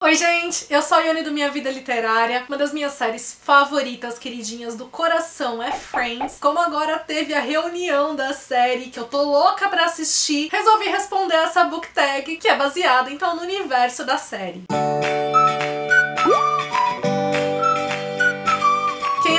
Oi gente, eu sou a Ione do Minha Vida Literária. Uma das minhas séries favoritas, queridinhas do coração é Friends. Como agora teve a reunião da série, que eu tô louca pra assistir, resolvi responder essa book tag, que é baseada então no universo da série.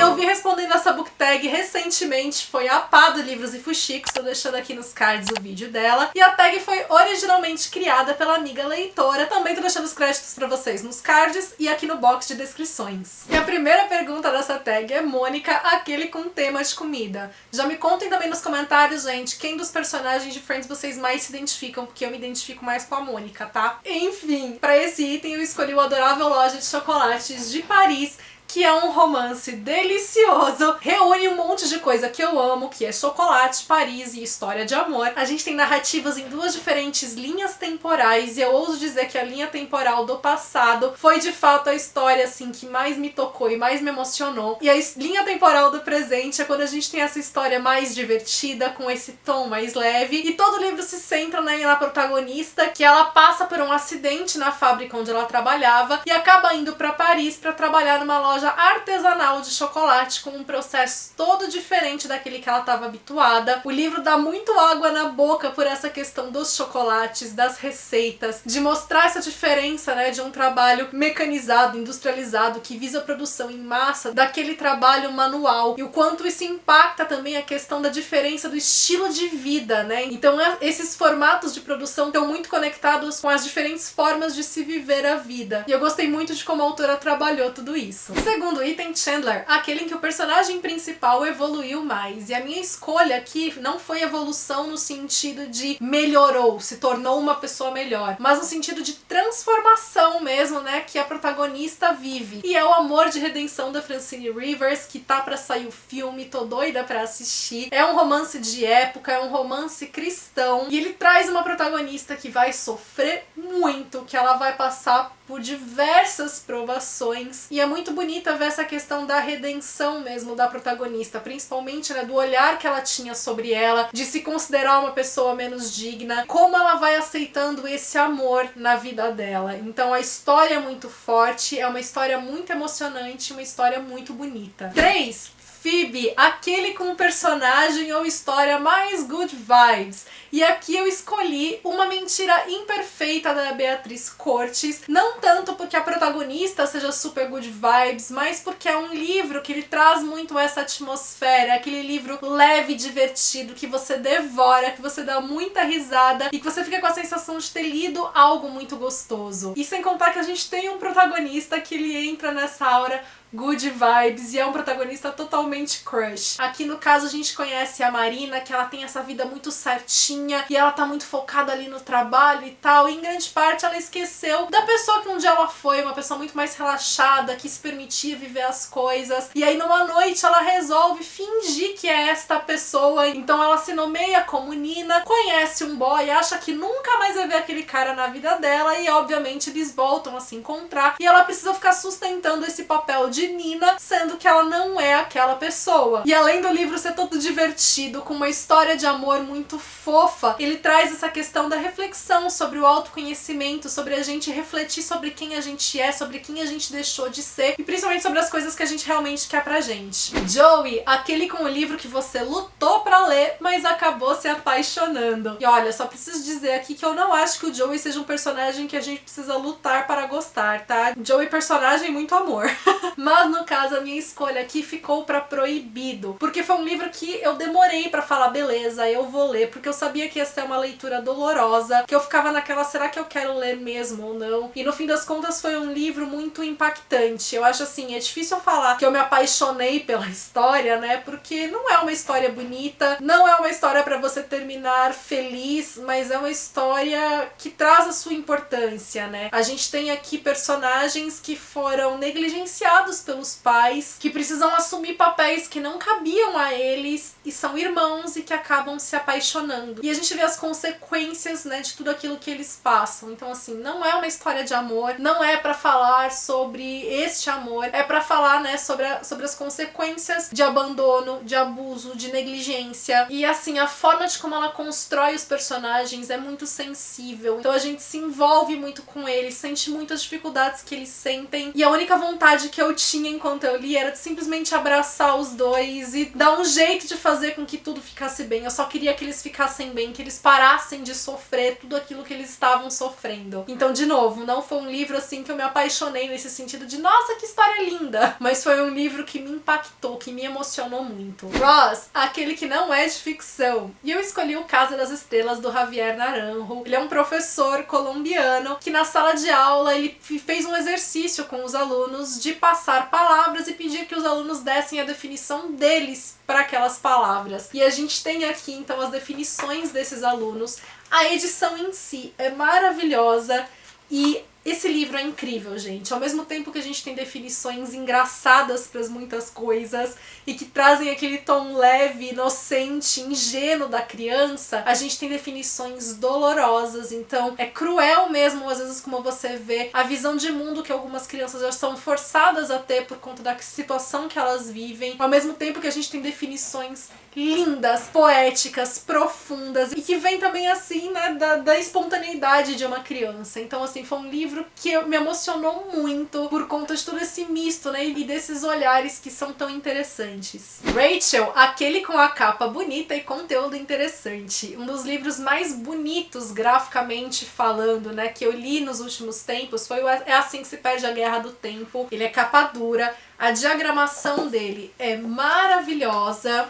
Eu vi respondendo essa book tag recentemente foi a Pá do Livros e Fuxicos, tô deixando aqui nos cards o vídeo dela. E a tag foi originalmente criada pela amiga leitora, também tô deixando os créditos pra vocês nos cards e aqui no box de descrições. E a primeira pergunta dessa tag é Mônica, aquele com tema de comida. Já me contem também nos comentários, gente, quem dos personagens de Friends vocês mais se identificam, porque eu me identifico mais com a Mônica, tá? Enfim, pra esse item eu escolhi o Adorável Loja de Chocolates de Paris, que é um romance delicioso, reúne um monte de coisa que eu amo, que é chocolate, Paris e história de amor. A gente tem narrativas em duas diferentes linhas temporais e eu ouso dizer que a linha temporal do passado foi de fato a história assim que mais me tocou e mais me emocionou. E a linha temporal do presente é quando a gente tem essa história mais divertida, com esse tom mais leve, e todo o livro se centra na protagonista, que ela passa por um acidente na fábrica onde ela trabalhava e acaba indo para Paris para trabalhar numa loja artesanal de chocolate com um processo todo diferente daquele que ela estava habituada. O livro dá muito água na boca por essa questão dos chocolates, das receitas, de mostrar essa diferença, né, de um trabalho mecanizado, industrializado, que visa a produção em massa, daquele trabalho manual, e o quanto isso impacta também a questão da diferença do estilo de vida, né? Então esses formatos de produção estão muito conectados com as diferentes formas de se viver a vida. E eu gostei muito de como a autora trabalhou tudo isso. Segundo item, Chandler, aquele em que o personagem principal evoluiu mais. E a minha escolha aqui não foi evolução no sentido de melhorou, se tornou uma pessoa melhor, mas no sentido de transformação mesmo, né, que a protagonista vive. E é o amor de redenção da Francine Rivers, que tá pra sair o filme, tô doida pra assistir. É um romance de época, é um romance cristão, e ele traz uma protagonista que vai sofrer muito, que ela vai passar por diversas provações, e é muito bonita ver essa questão da redenção mesmo da protagonista, principalmente, né, do olhar que ela tinha sobre ela, de se considerar uma pessoa menos digna, como ela vai aceitando esse amor na vida dela. Então a história é muito forte, é uma história muito emocionante, uma história muito bonita. 3. Phoebe, aquele com personagem ou história mais good vibes. E aqui eu escolhi Uma Mentira Imperfeita da Beatriz Cortes, não tanto porque a protagonista seja super good vibes, mas porque é um livro que ele traz muito essa atmosfera, aquele livro leve e divertido que você devora, que você dá muita risada e que você fica com a sensação de ter lido algo muito gostoso. E sem contar que a gente tem um protagonista que ele entra nessa aura good vibes e é um protagonista totalmente crush. Aqui no caso a gente conhece a Marina, que ela tem essa vida muito certinha e ela tá muito focada ali no trabalho e tal, e em grande parte ela esqueceu da pessoa que um dia ela foi, uma pessoa muito mais relaxada, que se permitia viver as coisas, e aí numa noite ela resolve fingir que é esta pessoa, então ela se nomeia como Nina, conhece um boy, acha que nunca mais vai ver aquele cara na vida dela e obviamente eles voltam a se encontrar e ela precisa ficar sustentando esse papel de Nina, sendo que ela não é aquela pessoa. E além do livro ser todo divertido, com uma história de amor muito fofa, ele traz essa questão da reflexão sobre o autoconhecimento, sobre a gente refletir sobre quem a gente é, sobre quem a gente deixou de ser e principalmente sobre as coisas que a gente realmente quer pra gente. Joey, aquele com o livro que você lutou pra ler, mas acabou se apaixonando. E olha, só preciso dizer aqui que eu não acho que o Joey seja um personagem que a gente precisa lutar para gostar, tá? Joey, personagem, muito amor. Mas no caso a minha escolha aqui ficou pra Proibido, porque foi um livro que eu demorei pra falar, beleza, eu vou ler, porque eu sabia que ia ser uma leitura dolorosa, que eu ficava naquela, será que eu quero ler mesmo ou não? E no fim das contas foi um livro muito impactante. Eu acho assim, é difícil falar que eu me apaixonei pela história, né, porque não é uma história bonita, não é uma história pra você terminar feliz, mas é uma história que traz a sua importância, né? A gente tem aqui personagens personagens que foram negligenciados pelos pais, que precisam assumir papéis que não cabiam a eles e são irmãos e que acabam se apaixonando. E a gente vê as consequências, né, de tudo aquilo que eles passam. Então, assim, não é uma história de amor, não é pra falar sobre este amor, é pra falar, né, sobre as consequências de abandono, de abuso, de negligência. E, assim, a forma de como ela constrói os personagens é muito sensível. Então a gente se envolve muito com eles, sente muitas dificuldades que eles sentem. E a única vontade que eu tinha enquanto eu li era de simplesmente abraçar os dois e dar um jeito de fazer com que tudo ficasse bem. Eu só queria que eles ficassem bem, que eles parassem de sofrer tudo aquilo que eles estavam sofrendo. Então, de novo, não foi um livro assim que eu me apaixonei nesse sentido de nossa, que história linda, mas foi um livro que me impactou, que me emocionou muito. Ross, aquele que não é de ficção. E eu escolhi o Casa das Estrelas, do Javier Naranjo. Ele é um professor colombiano que na sala de aula ele fez um exercício com os alunos de passar palavras e pedir que os alunos dessem a definição deles para aquelas palavras. E a gente tem aqui então as definições desses alunos. A edição em si é maravilhosa e esse livro é incrível, gente. Ao mesmo tempo que a gente tem definições engraçadas para muitas coisas e que trazem aquele tom leve, inocente, ingênuo da criança, a gente tem definições dolorosas. Então é cruel mesmo, às vezes, como você vê a visão de mundo que algumas crianças já são forçadas a ter por conta da situação que elas vivem. Ao mesmo tempo que a gente tem definições lindas, poéticas, profundas e que vem também assim, né, da espontaneidade de uma criança. Então, assim, foi um livro que me emocionou muito por conta de todo esse misto, né, e desses olhares que são tão interessantes. Rachel, aquele com a capa bonita e conteúdo interessante. Um dos livros mais bonitos graficamente falando, né, que eu li nos últimos tempos foi É Assim que se Perde a Guerra do Tempo. Ele é capa dura, a diagramação dele é maravilhosa.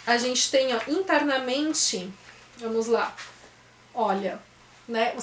A gente tem, ó, internamente, vamos lá, olha, né,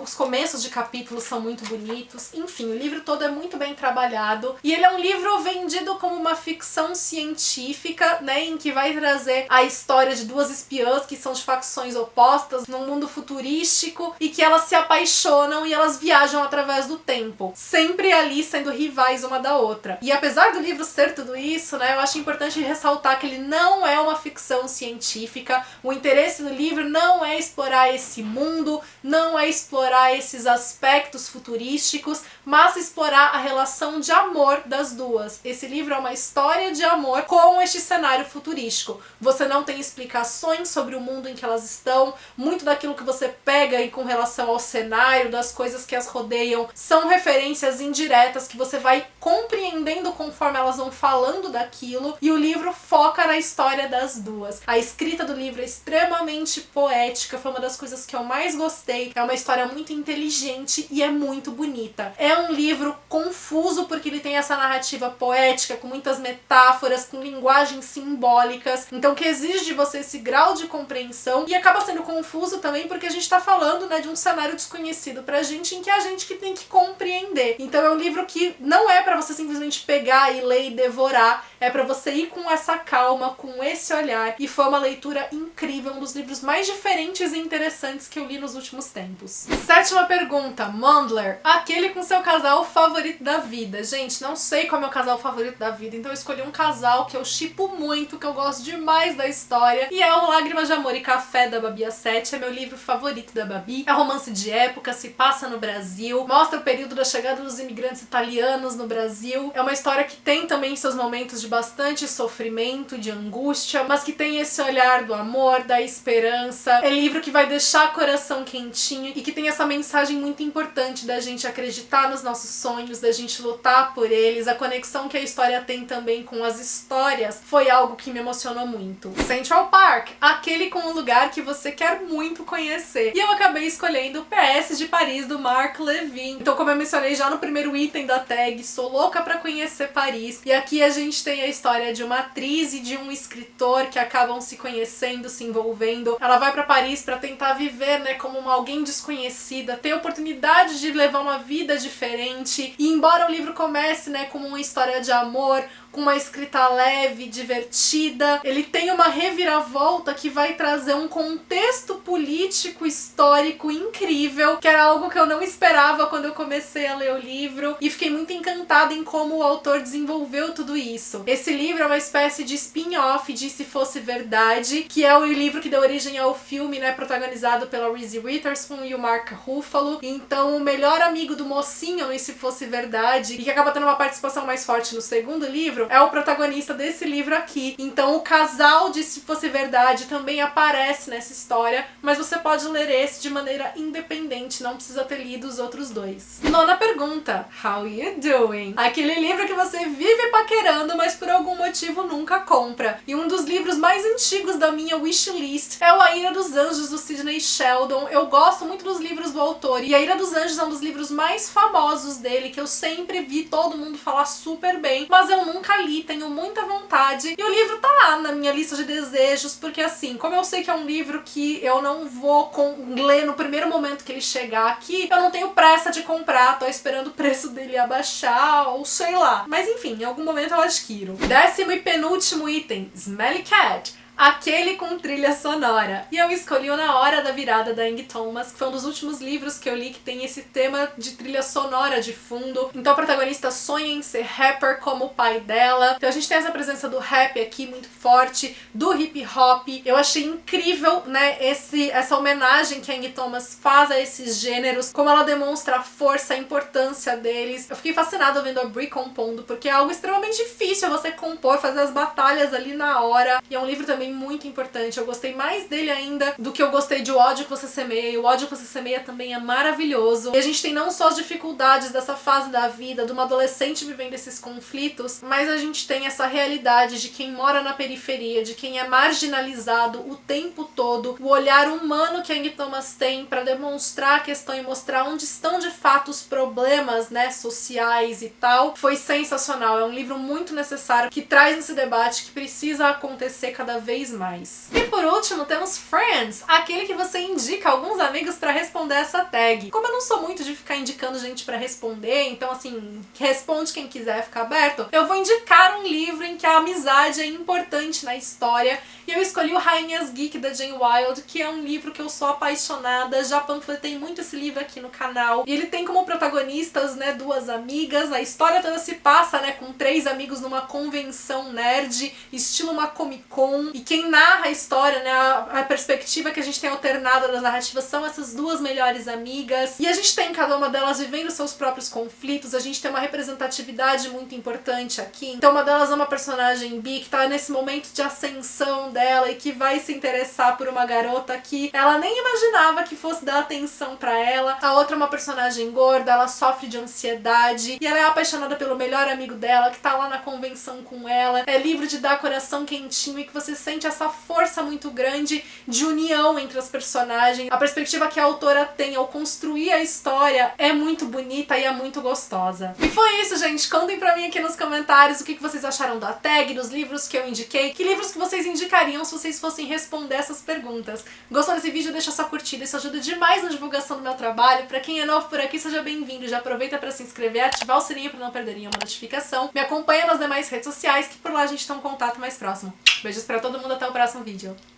os começos de capítulos são muito bonitos, enfim, o livro todo é muito bem trabalhado e ele é um livro vendido como uma ficção científica, né, em que vai trazer a história de duas espiãs que são de facções opostas num mundo futurístico e que elas se apaixonam e elas viajam através do tempo, sempre ali sendo rivais uma da outra. E apesar do livro ser tudo isso, né, eu acho importante ressaltar que ele não é uma ficção científica, o interesse do livro não é explorar esse mundo, não é explorar esses aspectos futurísticos, mas explorar a relação de amor das duas. Esse livro é uma história de amor com este cenário futurístico. Você não tem explicações sobre o mundo em que elas estão, muito daquilo que você pega e com relação ao cenário, das coisas que as rodeiam, são referências indiretas que você vai compreendendo conforme elas vão falando daquilo, e o livro foca na história das duas. A escrita do livro é extremamente poética, foi uma das coisas que eu mais gostei. É uma história muito inteligente e é muito bonita. É um livro confuso porque ele tem essa narrativa poética, com muitas metáforas, com linguagens simbólicas, então que exige de você esse grau de compreensão, e acaba sendo confuso também porque a gente tá falando, né, de um cenário desconhecido pra gente, em que é a gente que tem que compreender. Então é um livro que não é pra você simplesmente pegar e ler e devorar, é pra você ir com essa calma, com esse olhar, e foi uma leitura incrível, um dos livros mais diferentes e interessantes que eu li nos últimos tempos. Sétima pergunta, Mundler, aquele com seu casal favorito da vida. Gente, não sei qual é o meu casal favorito da vida, então eu escolhi um casal que eu shippo muito, que eu gosto demais da história, e é o Lágrimas de Amor e Café, da Babi Assetti. É meu livro favorito da Babi. É romance de época, se passa no Brasil, mostra o período da chegada dos imigrantes italianos no Brasil. É uma história que tem também seus momentos de bastante sofrimento, de angústia, mas que tem esse olhar do amor, da esperança. É livro que vai deixar o coração quentinho e que tem essa mensagem muito importante da gente acreditar nos nossos sonhos, da gente lutar por eles. A conexão que a história tem também com as histórias foi algo que me emocionou muito. Central Park, aquele com um lugar que você quer muito conhecer. E eu acabei escolhendo o PS de Paris, do Marc Levin. Então, como eu mencionei já no primeiro item da tag, sou louca pra conhecer Paris. E aqui a gente tem a história de uma atriz e de um escritor que acabam se conhecendo, se envolvendo. Ela vai pra Paris pra tentar viver, né, como alguém desconhecida, ter a oportunidade de levar uma vida diferente. E embora o livro comece, né, como uma história de amor, com uma escrita leve, divertida, ele tem uma reviravolta que vai trazer um contexto político, histórico incrível, que era algo que eu não esperava quando eu comecei a ler ler o livro e fiquei muito encantada em como o autor desenvolveu tudo isso. Esse livro é uma espécie de spin-off de Se Fosse Verdade, que é o livro que deu origem ao filme, né, protagonizado pela Reese Witherspoon e o Mark Ruffalo. Então, o melhor amigo do mocinho no Se Fosse Verdade, e que acaba tendo uma participação mais forte no segundo livro, é o protagonista desse livro aqui. Então, o casal de Se Fosse Verdade também aparece nessa história, mas você pode ler esse de maneira independente, não precisa ter lido os outros dois. Nona pergunta: How you doing? Aquele livro que você vive paquerando, mas por algum motivo nunca compra. E um dos livros mais antigos da minha wishlist é o A Ira dos Anjos, do Sidney Sheldon. Eu gosto muito dos livros do autor, e A Ira dos Anjos é um dos livros mais famosos dele, que eu sempre vi todo mundo falar super bem, mas eu nunca li, tenho muita vontade. E o livro tá lá na minha lista de desejos, porque assim, como eu sei que é um livro que eu não vou ler no primeiro momento que ele chegar aqui, eu não tenho pressa de comprar, tô esperando o preço dele abaixar, ou sei lá. Mas enfim, em algum momento eu adquiro. 10º e penúltimo item, Smelly Cat. Aquele com trilha sonora. E eu escolhi o Na Hora da Virada, da Angie Thomas, que foi um dos últimos livros que eu li que tem esse tema de trilha sonora de fundo. Então a protagonista sonha em ser rapper como o pai dela. Então a gente tem essa presença do rap aqui muito forte, do hip hop. Eu achei incrível, né, essa homenagem que a Angie Thomas faz a esses gêneros, como ela demonstra a força, a importância deles. Eu fiquei fascinada vendo a Brie compondo, porque é algo extremamente difícil você compor, fazer as batalhas ali na hora. E é um livro também muito importante. Eu gostei mais dele ainda do que eu gostei de O Ódio que Você Semeia. O Ódio que Você Semeia também é maravilhoso. E a gente tem não só as dificuldades dessa fase da vida, de uma adolescente vivendo esses conflitos, mas a gente tem essa realidade de quem mora na periferia, de quem é marginalizado o tempo todo, o olhar humano que a Angie Thomas tem para demonstrar a questão e mostrar onde estão de fato os problemas, né, sociais e tal. Foi sensacional. É um livro muito necessário que traz esse debate que precisa acontecer cada vez mais. E por último temos Friends, aquele que você indica alguns amigos pra responder essa tag. Como eu não sou muito de ficar indicando gente pra responder, então assim, responde quem quiser, ficar aberto, eu vou indicar um livro em que a amizade é importante na história, e eu escolhi o Rainhas Geek, da Jane Wilde, que é um livro que eu sou apaixonada, já panfletei muito esse livro aqui no canal, e ele tem como protagonistas, né, duas amigas. A história toda se passa, né, com 3 amigos numa convenção nerd, estilo uma Comic Con, e quem narra a história, né, a perspectiva que a gente tem alternada das narrativas são essas duas melhores amigas, e a gente tem cada uma delas vivendo seus próprios conflitos. A gente tem uma representatividade muito importante aqui. Então uma delas é uma personagem bi que tá nesse momento de ascensão dela e que vai se interessar por uma garota que ela nem imaginava que fosse dar atenção pra ela. A outra é uma personagem gorda, ela sofre de ansiedade e ela é apaixonada pelo melhor amigo dela que tá lá na convenção com ela. É livro de dar coração quentinho e que você sente essa força muito grande de união entre as personagens. A perspectiva que a autora tem ao construir a história é muito bonita e é muito gostosa. E foi isso, gente. Contem pra mim aqui nos comentários o que vocês acharam da tag, dos livros que eu indiquei, que livros que vocês indicariam se vocês fossem responder essas perguntas. Gostou desse vídeo? Deixa sua curtida, isso ajuda demais na divulgação do meu trabalho. Pra quem é novo por aqui, seja bem-vindo. Já aproveita pra se inscrever, ativar o sininho pra não perder nenhuma notificação. Me acompanha nas demais redes sociais, que por lá a gente tem um contato mais próximo. Beijos pra todo mundo, até o próximo vídeo.